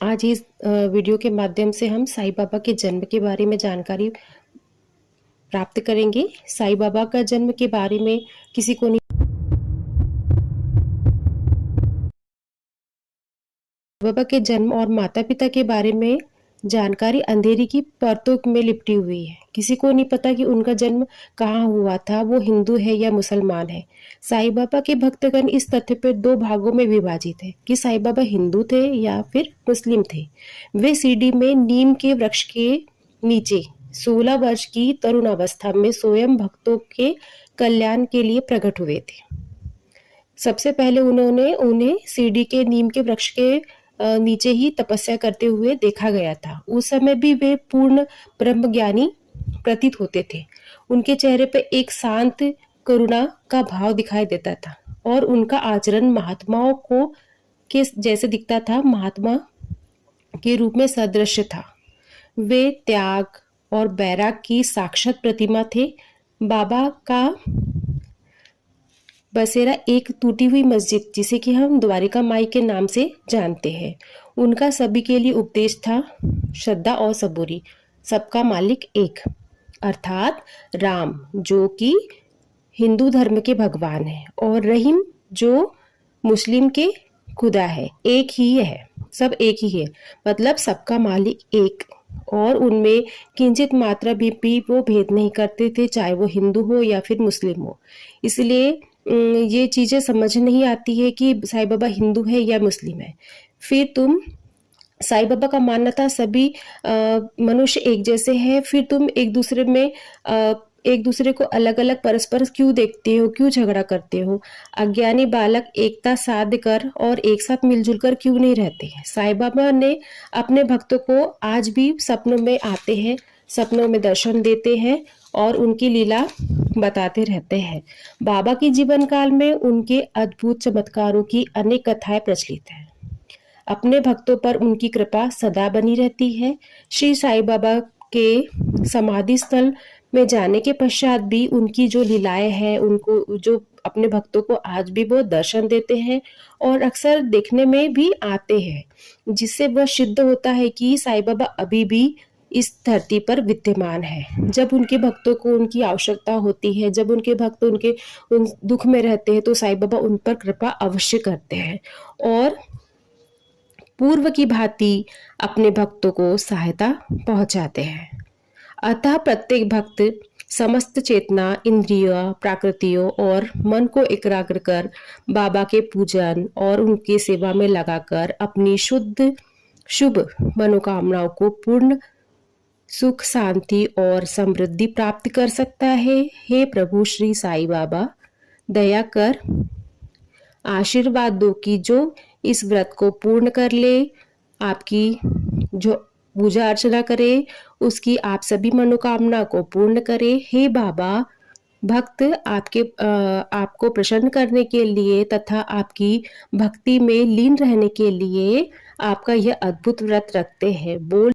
आज इस वीडियो के माध्यम से हम साईं बाबा के जन्म के बारे में जानकारी प्राप्त करेंगे। साईं बाबा का जन्म के बारे में किसी को नहीं। बाबा के जन्म और माता-पिता के बारे में जानकारी अंधेरी की परतों में लिपटी हुई है। किसी को नहीं पता कि उनका जन्म कहाँ हुआ था, वो हिंदू है या मुसलमान है। साईं बाबा के भक्तगण इस तथ्य पर दो भागों में विभाजित है कि साईं बाबा हिंदू थे या फिर मुस्लिम थे। वे शिरडी में नीम के वृक्ष के नीचे 16 वर्ष की तरुण अवस्था में स्वयं भक्तों के कल्याण के लिए प्रकट हुए थे। सबसे पहले उन्हें शिरडी के नीम के वृक्ष के नीचे ही तपस्या करते हुए देखा गया था। उस समय भी वे पूर्ण ब्रह्मज्ञानी प्रतीत होते थे। उनके चेहरे पर एक शांत करुणा का भाव दिखाई देता था और उनका आचरण महात्माओं को के जैसे दिखता था, महात्मा के रूप में सदृश था। वे त्याग और बैराग की साक्षात प्रतिमा थे। बाबा का बसेरा एक टूटी हुई मस्जिद, जिसे कि हम द्वारिका माई के नाम से जानते हैं। उनका सभी के लिए उपदेश था, श्रद्धा और सबूरी, सबका मालिक एक, अर्थात राम जो कि हिंदू धर्म के भगवान है और रहीम जो मुस्लिम के खुदा है, एक ही है, सब एक ही है, मतलब सबका मालिक एक। और उनमें किंचित मात्रा भी वो भेद नहीं करते थे, चाहे वो हिंदू हो या फिर मुस्लिम हो। इसलिए ये चीज़ें समझ नहीं आती है कि साईं बाबा हिंदू है या मुस्लिम है। फिर तुम साईं बाबा का मानना था सभी मनुष्य एक जैसे हैं, फिर तुम एक दूसरे को अलग अलग परस्पर क्यों देखते हो, क्यों झगड़ा करते हो? अज्ञानी बालक एकता साध कर और एक साथ मिलजुल कर क्यों नहीं रहते हैं? साईं बाबा ने अपने भक्तों को आज भी सपनों में आते हैं, सपनों में दर्शन देते हैं और उनकी लीला बताते रहते हैं। बाबा के जीवन काल में उनके अद्भुत चमत्कारों की अनेक कथाएं प्रचलित हैं। अपने भक्तों पर उनकी कृपा सदा बनी रहती है। श्री साईं बाबा के समाधि स्थल में जाने के पश्चात भी उनकी जो लीलाएं हैं, उनको जो अपने भक्तों को आज भी वो दर्शन देते हैं और अक्सर देखने में भी आते हैं, जिससे वह सिद्ध होता है कि साईं बाबा अभी भी इस धरती पर विद्यमान है। जब उनके भक्तों को उनकी आवश्यकता होती है, जब उनके भक्त उन दुख में रहते हैं, तो साईं बाबा उन पर कृपा अवश्य करते हैं और पूर्व की भांति अपने भक्तों को सहायता पहुंचाते हैं। अतः प्रत्येक भक्त समस्त चेतना, इंद्रिय, प्राकृतियों और मन को एकाग्र कर बाबा के पूजन और उनकी सेवा में लगाकर अपनी शुभ मनोकामनाओं को पूर्ण सुख, शांति और समृद्धि प्राप्त कर सकता है। हे प्रभु श्री साईं बाबा, दया कर आशीर्वाद दो कि जो इस व्रत को पूर्ण कर ले, आपकी जो पूजा अर्चना करे, उसकी आप सभी मनोकामना को पूर्ण करे। हे बाबा, भक्त आपको प्रसन्न करने के लिए तथा आपकी भक्ति में लीन रहने के लिए आपका यह अद्भुत व्रत रखते हैं। बोल